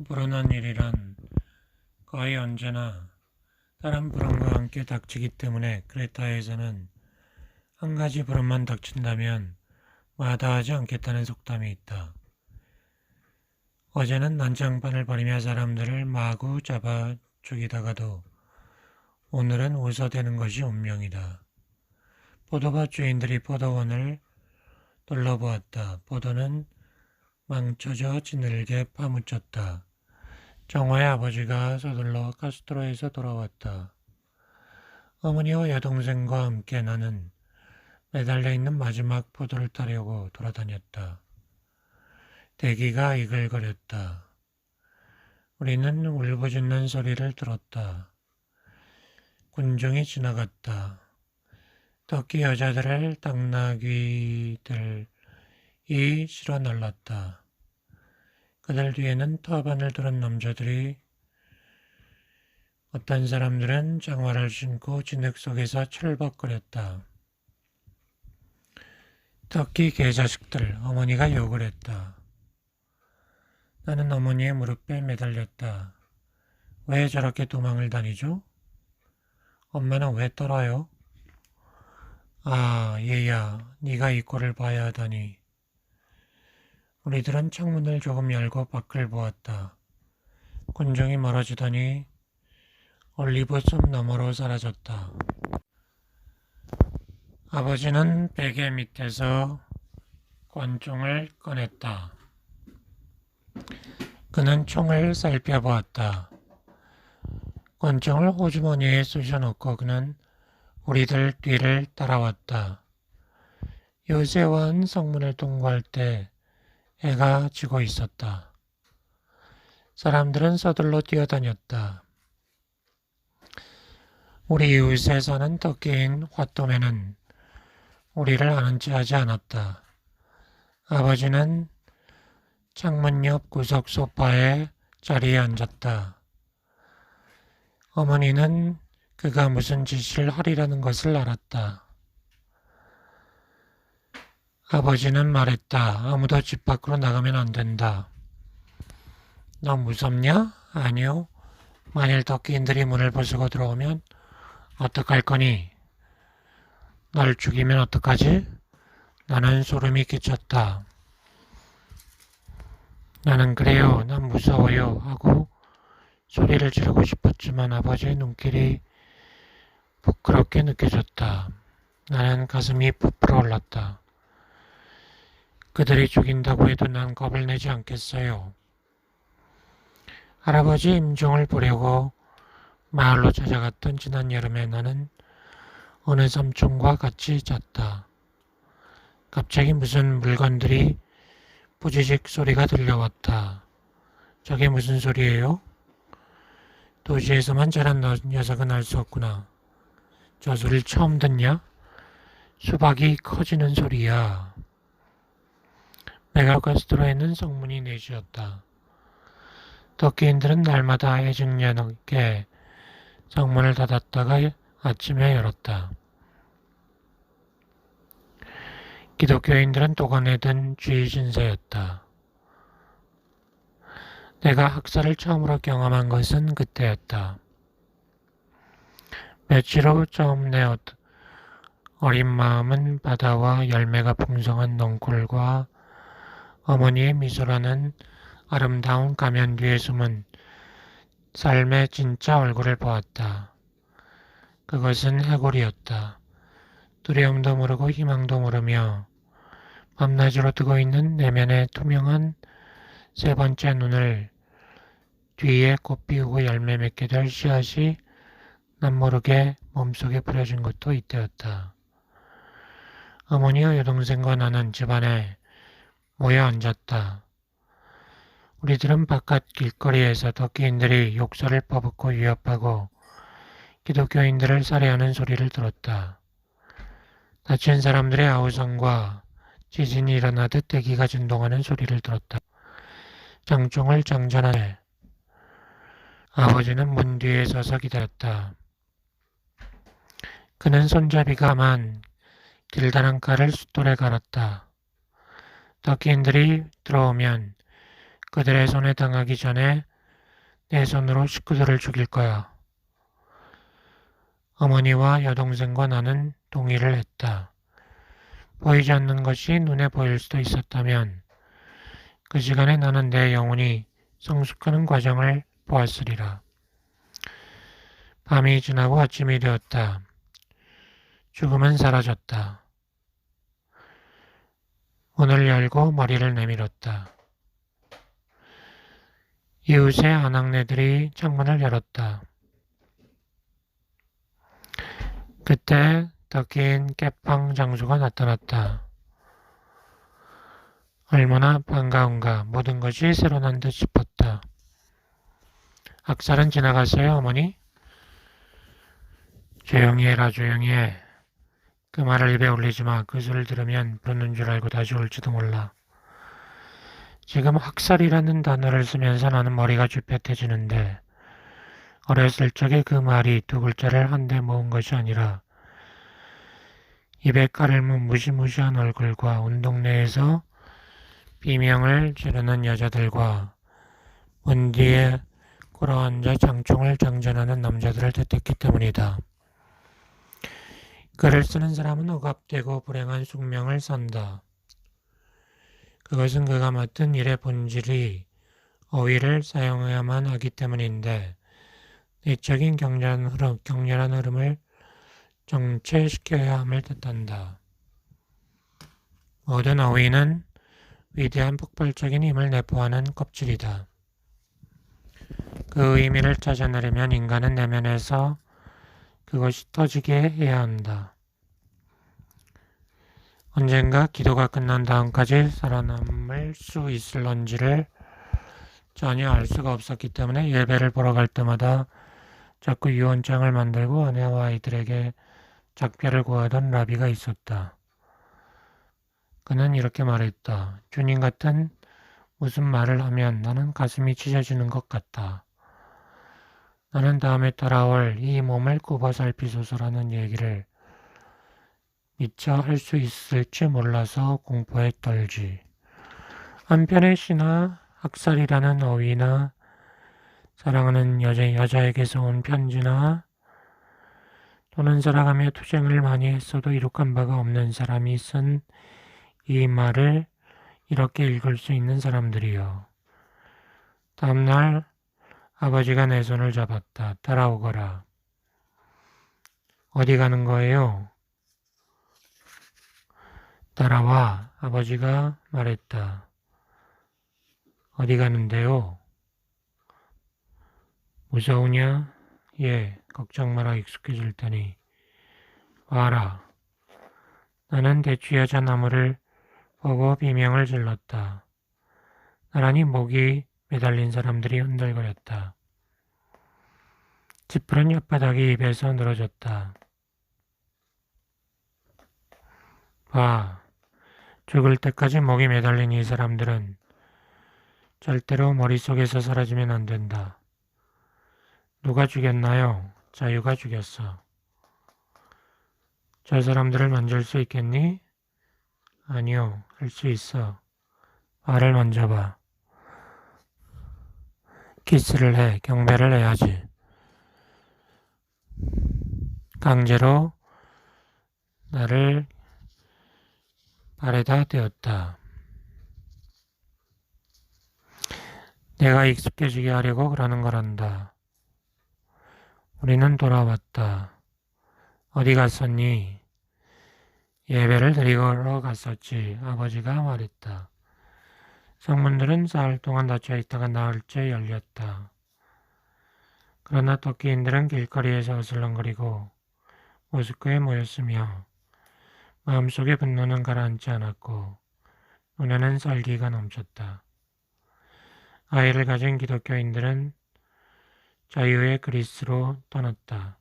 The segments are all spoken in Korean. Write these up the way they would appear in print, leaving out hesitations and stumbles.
불운한 일이란 거의 언제나 다른 불운과 함께 닥치기 때문에 크레타에서는 한 가지 불운만 닥친다면 마다하지 않겠다는 속담이 있다. 어제는 난장판을 벌이며 사람들을 마구 잡아 죽이다가도 오늘은 웃어대는 것이 운명이다. 포도밭 주인들이 포도원을 둘러보았다. 포도는 망쳐져 지늘게 파묻혔다. 정화의 아버지가 서둘러 카스트로에서 돌아왔다. 어머니와 여동생과 함께 나는 매달려 있는 마지막 포도를 따려고 돌아다녔다. 대기가 이글거렸다. 우리는 울부짖는 소리를 들었다. 군중이 지나갔다. 터키 여자들을 당나귀들이 실어 날랐다. 그들 뒤에는 터반을 두른 남자들이 어떤 사람들은 장화를 신고 진흙 속에서 철벅거렸다. 터키 개자식들, 어머니가 욕을 했다. 나는 어머니의 무릎에 매달렸다. 왜 저렇게 도망을 다니죠? 엄마는 왜 떨어요? 아, 얘야, 네가 이 꼴을 봐야 하다니. 우리들은 창문을 조금 열고 밖을 보았다. 군중이 멀어지더니 올리브숲 너머로 사라졌다. 아버지는 베개 밑에서 권총을 꺼냈다. 그는 총을 살펴보았다. 권총을 호주머니에 쑤셔놓고 그는 우리들 뒤를 따라왔다. 요새원 성문을 통과할 때 해가 지고 있었다. 사람들은 서둘러 뛰어다녔다. 우리 이웃에 사는 터키인 화또매는 우리를 아는 체 하지 않았다. 아버지는 창문 옆 구석 소파에 자리에 앉았다. 어머니는 그가 무슨 짓을 하리라는 것을 알았다. 아버지는 말했다. 아무도 집 밖으로 나가면 안 된다. 너 무섭냐? 아니요. 만일 터키인들이 문을 부수고 들어오면 어떡할 거니? 널 죽이면 어떡하지? 나는 소름이 끼쳤다. 나는 그래요. 난 무서워요. 하고 소리를 지르고 싶었지만 아버지의 눈길이 부끄럽게 느껴졌다. 나는 가슴이 부풀어 올랐다. 그들이 죽인다고 해도 난 겁을 내지 않겠어요. 할아버지 임종을 보려고 마을로 찾아갔던 지난 여름에 나는 어느 삼촌과 같이 잤다. 갑자기 무슨 물건들이 부지직 소리가 들려왔다. 저게 무슨 소리예요? 도시에서만 자란 녀석은 알 수 없구나. 저 소리를 처음 듣냐? 수박이 커지는 소리야. 메갈가스트로에는 성문이 넷이었다. 터키인들은 날마다 애증연하게 성문을 닫았다가 아침에 열었다. 기독교인들은 도관에 든 쥐 신세였다. 내가 학살을 처음으로 경험한 것은 그때였다. 며칠 후 처음 내 어린 마음은 바다와 열매가 풍성한 넝쿨과 어머니의 미소라는 아름다운 가면 뒤에 숨은 삶의 진짜 얼굴을 보았다. 그것은 해골이었다. 두려움도 모르고 희망도 모르며 밤낮으로 뜨고 있는 내면의 투명한 세 번째 눈을 뒤에 꽃 피우고 열매 맺게 될 씨앗이 난 모르게 몸속에 뿌려진 것도 이때였다. 어머니와 여동생과 나는 집안에 모여 앉았다. 우리들은 바깥 길거리에서 터키인들이 욕설을 퍼붓고 위협하고 기독교인들을 살해하는 소리를 들었다. 다친 사람들의 아우성과 지진이 일어나듯 대기가 진동하는 소리를 들었다. 장총을 장전하네. 아버지는 문 뒤에 서서 기다렸다. 그는 손잡이가 만 길다란 칼을 숫돌에 갈았다. 터키인들이 들어오면 그들의 손에 당하기 전에 내 손으로 식구들을 죽일 거야. 어머니와 여동생과 나는 동의를 했다. 보이지 않는 것이 눈에 보일 수도 있었다면 그 시간에 나는 내 영혼이 성숙하는 과정을 보았으리라. 밤이 지나고 아침이 되었다. 죽음은 사라졌다. 문을 열고 머리를 내밀었다. 이웃의 아낙네들이 창문을 열었다. 그때 덕기인 깨빵 장수가 나타났다. 얼마나 반가운가. 모든 것이 새로 난 듯 싶었다. 악살은 지나갔어요, 어머니? 조용히 해라, 조용히 해. 그 말을 입에 올리지 마. 그 소리를 들으면 부르는 줄 알고 다시 올지도 몰라. 지금 학살이라는 단어를 쓰면서 나는 머리가 쥐pet해지는데 어렸을 적에 그 말이 두 글자를 한데 모은 것이 아니라 입에 깔을 문 무시무시한 얼굴과 온 동네에서 비명을 지르는 여자들과 문 뒤에 꿇어앉아 장총을 장전하는 남자들을 뜻했기 때문이다. 글을 쓰는 사람은 억압되고 불행한 숙명을 산다. 그것은 그가 맡은 일의 본질이 어휘를 사용해야만 하기 때문인데 내적인 격렬한 흐름을 정체시켜야 함을 뜻한다. 모든 어휘는 위대한 폭발적인 힘을 내포하는 껍질이다. 그 의미를 찾아내려면 인간은 내면에서 그것이 터지게 해야 한다. 언젠가 기도가 끝난 다음까지 살아남을 수 있을런지를 전혀 알 수가 없었기 때문에 예배를 보러 갈 때마다 자꾸 유언장을 만들고 아내와 아이들에게 작별을 구하던 라비가 있었다. 그는 이렇게 말했다. 주님 같은 무슨 말을 하면 나는 가슴이 찢어지는 것 같다. 나는 다음에 따라올 이 몸을 굽어 살피소서라는 얘기를 미처 할 수 있을지 몰라서 공포에 떨지. 한편의 시나 학살이라는 어휘나 사랑하는 여자에게서 온 편지나 또는 살아가며 투쟁을 많이 했어도 이룩한 바가 없는 사람이 쓴 이 말을 이렇게 읽을 수 있는 사람들이요. 다음날 아버지가 내 손을 잡았다. 따라오거라. 어디 가는 거예요? 따라와. 아버지가 말했다. 어디 가는데요? 무서우냐? 예, 걱정 마라. 익숙해질 테니. 와라. 나는 대추 여자 나무를 보고 비명을 질렀다. 나란히 목이 매달린 사람들이 흔들거렸다. 찌푸른 혓바닥이 입에서 늘어졌다. 봐. 죽을 때까지 목이 매달린 이 사람들은 절대로 머릿속에서 사라지면 안 된다. 누가 죽였나요? 자유가 죽였어. 저 사람들을 만질 수 있겠니? 아니요, 할 수 있어. 발을 만져봐. 키스를 해, 경배를 해야지. 강제로 나를 발에다 대었다. 내가 익숙해지게 하려고 그러는 거란다. 우리는 돌아왔다. 어디 갔었니? 예배를 드리러 갔었지. 아버지가 말했다. 성문들은 사흘 동안 닫혀 있다가 나흘째 열렸다. 그러나 토끼인들은 길거리에서 어슬렁거리고 모스크에 모였으며 마음속의 분노는 가라앉지 않았고 눈에는 썰기가 넘쳤다. 아이를 가진 기독교인들은 자유의 그리스로 떠났다.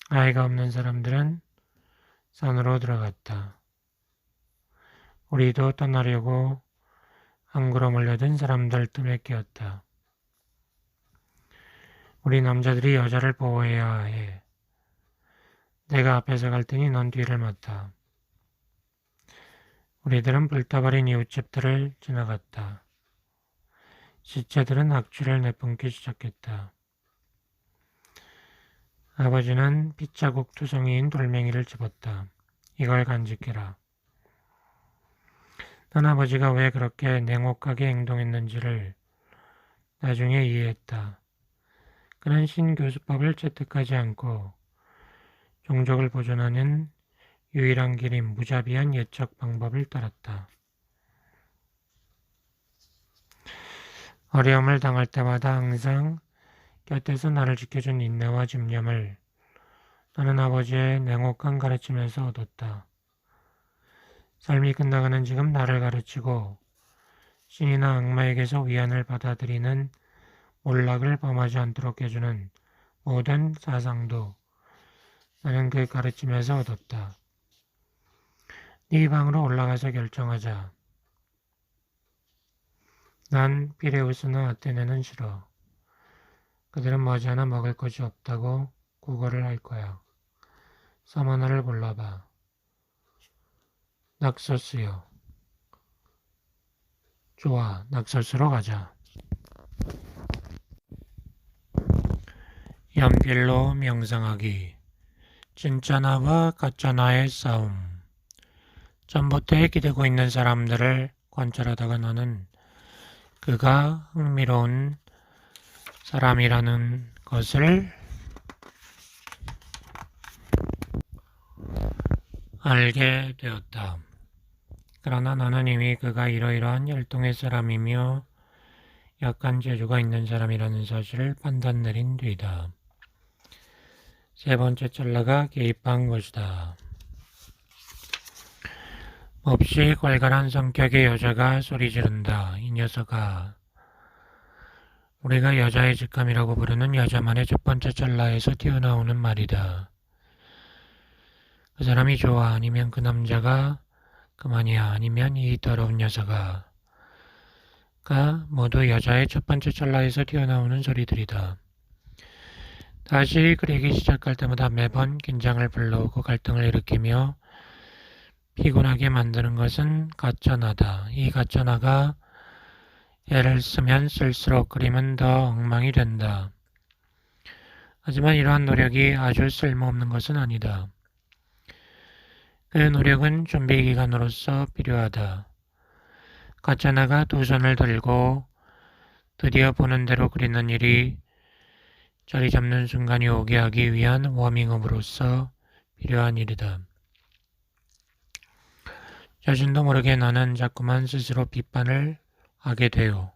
아이가 없는 사람들은 산으로 들어갔다. 우리도 떠나려고 항구로 몰려든 사람들 틈에 끼었다. 우리 남자들이 여자를 보호해야 해. 내가 앞에서 갈 테니 넌 뒤를 맡아. 우리들은 불타버린 이웃집들을 지나갔다. 시체들은 악취를 내뿜기 시작했다. 아버지는 핏자국 투성이인 돌멩이를 집었다. 이걸 간직해라. 난 아버지가 왜 그렇게 냉혹하게 행동했는지를 나중에 이해했다. 그는 신교수법을 채택하지 않고 종족을 보존하는 유일한 길인 무자비한 예측 방법을 따랐다. 어려움을 당할 때마다 항상 곁에서 나를 지켜준 인내와 집념을 나는 아버지의 냉혹한 가르침에서 얻었다. 삶이 끝나가는 지금 나를 가르치고 신이나 악마에게서 위안을 받아들이는 몰락을 범하지 않도록 해주는 모든 사상도 나는 그 가르침에서 얻었다. 네 방으로 올라가서 결정하자. 난 피레우스나 아테네는 싫어. 그들은 머지않아 먹을 것이 없다고 구걸을 할 거야. 섬 하나를 골라봐. 낙서스요. 좋아, 낙서스로 가자. 연필로 명상하기. 진짜나와 가짜나의 싸움. 전봇대에 기대고 있는 사람들을 관찰하다가 나는 그가 흥미로운 사람이라는 것을 알게 되었다. 그러나 나는 이미 그가 이러이러한 혈통의 사람이며 약한 재주가 있는 사람이라는 사실을 판단 내린 뒤다. 세 번째 찰나가 개입한 것이다. 몹시 괄괄한 성격의 여자가 소리 지른다. 이 녀석아. 우리가 여자의 직감이라고 부르는 여자만의 첫 번째 찰나에서 튀어나오는 말이다. 그 사람이 좋아 아니면 그 남자가 그만이야 아니면 이 더러운 녀석아. 가 모두 여자의 첫 번째 찰나에서 튀어나오는 소리들이다. 다시 그리기 시작할 때마다 매번 긴장을 불러오고 갈등을 일으키며 피곤하게 만드는 것은 가짜나다. 이 가짜나가 애를 쓰면 쓸수록 그림은 더 엉망이 된다. 하지만 이러한 노력이 아주 쓸모없는 것은 아니다. 그 노력은 준비기간으로서 필요하다. 가짜나가 두 손을 들고 드디어 보는 대로 그리는 일이 자리 잡는 순간이 오게 하기 위한 워밍업으로서 필요한 일이다. 자신도 모르게 나는 자꾸만 스스로 비판을 하게 돼요.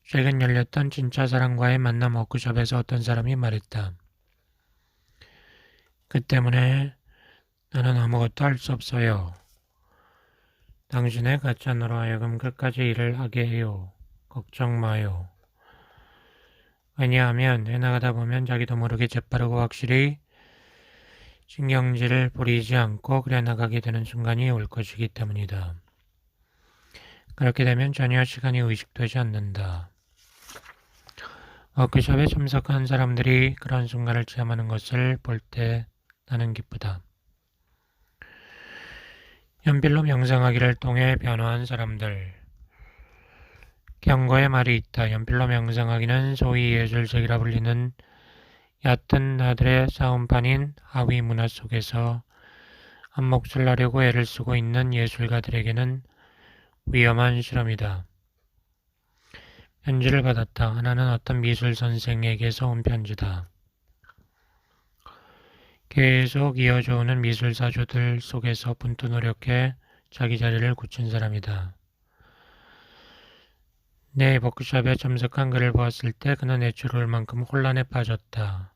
최근 열렸던 진짜 사랑과의 만남 워크숍에서 어떤 사람이 말했다. 그 때문에 나는 아무것도 할 수 없어요. 당신의 가짜너로 하여금 끝까지 일을 하게 해요. 걱정 마요. 왜냐하면 해나가다 보면 자기도 모르게 재빠르고 확실히 신경질을 부리지 않고 그래 나가게 되는 순간이 올 것이기 때문이다. 그렇게 되면 전혀 시간이 의식되지 않는다. 워크숍에 참석한 사람들이 그런 순간을 체험하는 것을 볼 때 나는 기쁘다. 연필로 명상하기를 통해 변화한 사람들. 경고의 말이 있다. 연필로 명상하기는 소위 예술적이라 불리는 얕은 나들의 싸움판인 하위 문화 속에서 한 몫을 하려고 애를 쓰고 있는 예술가들에게는 위험한 실험이다. 편지를 받았다. 하나는 어떤 미술 선생에게서 온 편지다. 계속 이어져 오는 미술사조들 속에서 분투 노력해 자기 자리를 굳힌 사람이다. 내 워크숍에 참석한 그를 보았을 때 그는 애처로울 만큼 혼란에 빠졌다.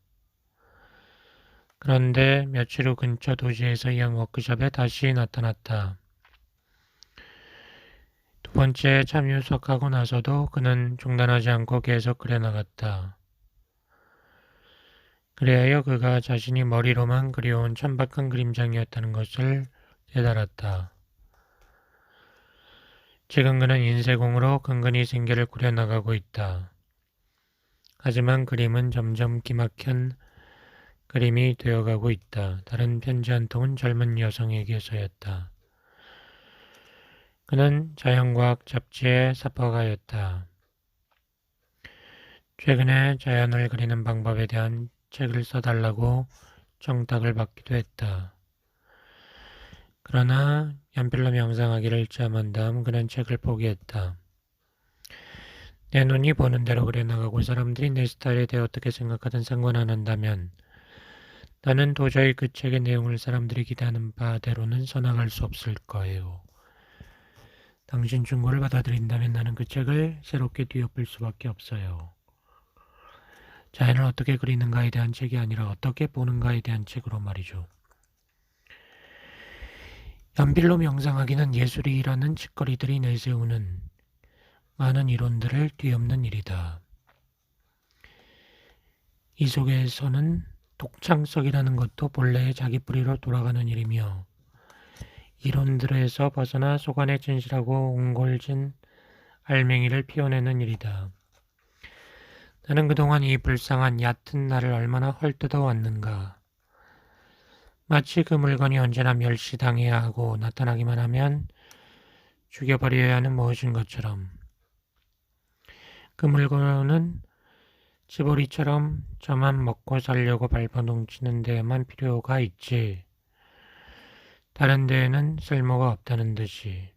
그런데 며칠 후 근처 도시에서 이은 워크숍에 다시 나타났다. 두 번째 참여석하고 나서도 그는 중단하지 않고 계속 그려나갔다. 그래야 그가 자신이 머리로만 그려온 천박한 그림장이었다는 것을 깨달았다. 지금 그는 인쇄공으로 근근히 생계를 꾸려나가고 있다. 하지만 그림은 점점 기막힌 그림이 되어가고 있다. 다른 편지 한 통은 젊은 여성에게서였다. 그는 자연과학 잡지에 삽입하였다. 최근에 자연을 그리는 방법에 대한 책을 써달라고 청탁을 받기도 했다. 그러나 연필로 명상하기를 체험한 다음 그는 책을 포기했다. 내 눈이 보는 대로 그려나가고 사람들이 내 스타일에 대해 어떻게 생각하든 상관 안 한다면 나는 도저히 그 책의 내용을 사람들이 기대하는 바대로는 써나갈 수 없을 거예요. 당신 충고를 받아들인다면 나는 그 책을 새롭게 뒤엎을 수밖에 없어요. 자연을 어떻게 그리는가에 대한 책이 아니라 어떻게 보는가에 대한 책으로 말이죠. 연필로 명상하기는 예술이라는 짓거리들이 내세우는 많은 이론들을 뒤엎는 일이다. 이 속에서는 독창성이라는 것도 본래의 자기 뿌리로 돌아가는 일이며 이론들에서 벗어나 속안에 진실하고 옹골진 알맹이를 피워내는 일이다. 나는 그동안 이 불쌍한 얕은 나를 얼마나 헐뜯어 왔는가. 마치 그 물건이 언제나 멸시당해야 하고 나타나기만 하면 죽여버려야 하는 무엇인 것처럼. 그 물건은 지보리처럼 저만 먹고 살려고 발버둥치는 데에만 필요가 있지. 다른 데에는 쓸모가 없다는 듯이.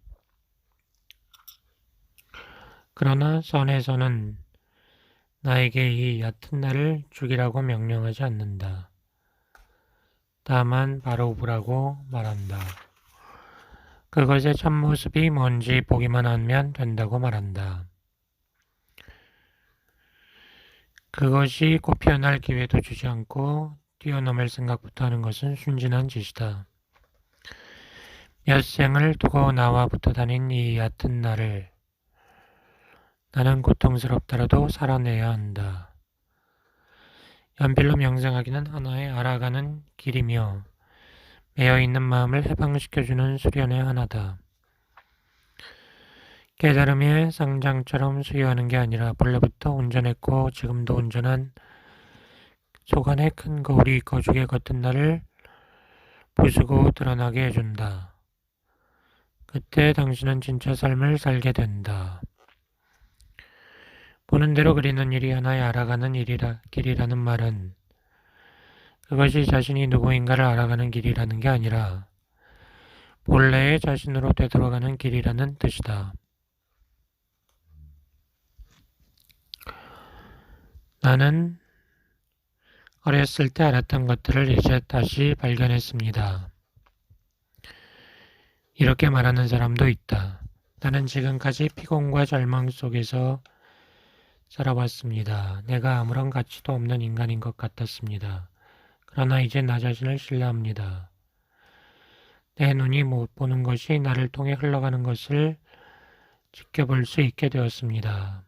그러나 선에서는 나에게 이 얕은 나를 죽이라고 명령하지 않는다. 다만 바로 보라고 말한다. 그것의 참모습이 뭔지 보기만 하면 된다고 말한다. 그것이 꽃 피어날 기회도 주지 않고 뛰어넘을 생각부터 하는 것은 순진한 짓이다. 몇 생을 두고 나와 붙어 다닌 이 얕은 나를 나는 고통스럽더라도 살아내야 한다. 연필로 명상하기는 하나의 알아가는 길이며 매여있는 마음을 해방시켜주는 수련의 하나다. 깨달음의 상장처럼 수여하는 게 아니라 본래부터 온전했고 지금도 온전한 속안의 큰 거울이 거죽의 겉은 나를 부수고 드러나게 해준다. 그때 당신은 진짜 삶을 살게 된다. 보는 대로 그리는 일이 하나의 알아가는 길이라는 말은 그것이 자신이 누구인가를 알아가는 길이라는 게 아니라 본래의 자신으로 되돌아가는 길이라는 뜻이다. 나는 어렸을 때 알았던 것들을 이제 다시 발견했습니다. 이렇게 말하는 사람도 있다. 나는 지금까지 피곤과 절망 속에서 살아왔습니다. 내가 아무런 가치도 없는 인간인 것 같았습니다. 그러나 이제 나 자신을 신뢰합니다. 내 눈이 못 보는 것이 나를 통해 흘러가는 것을 지켜볼 수 있게 되었습니다.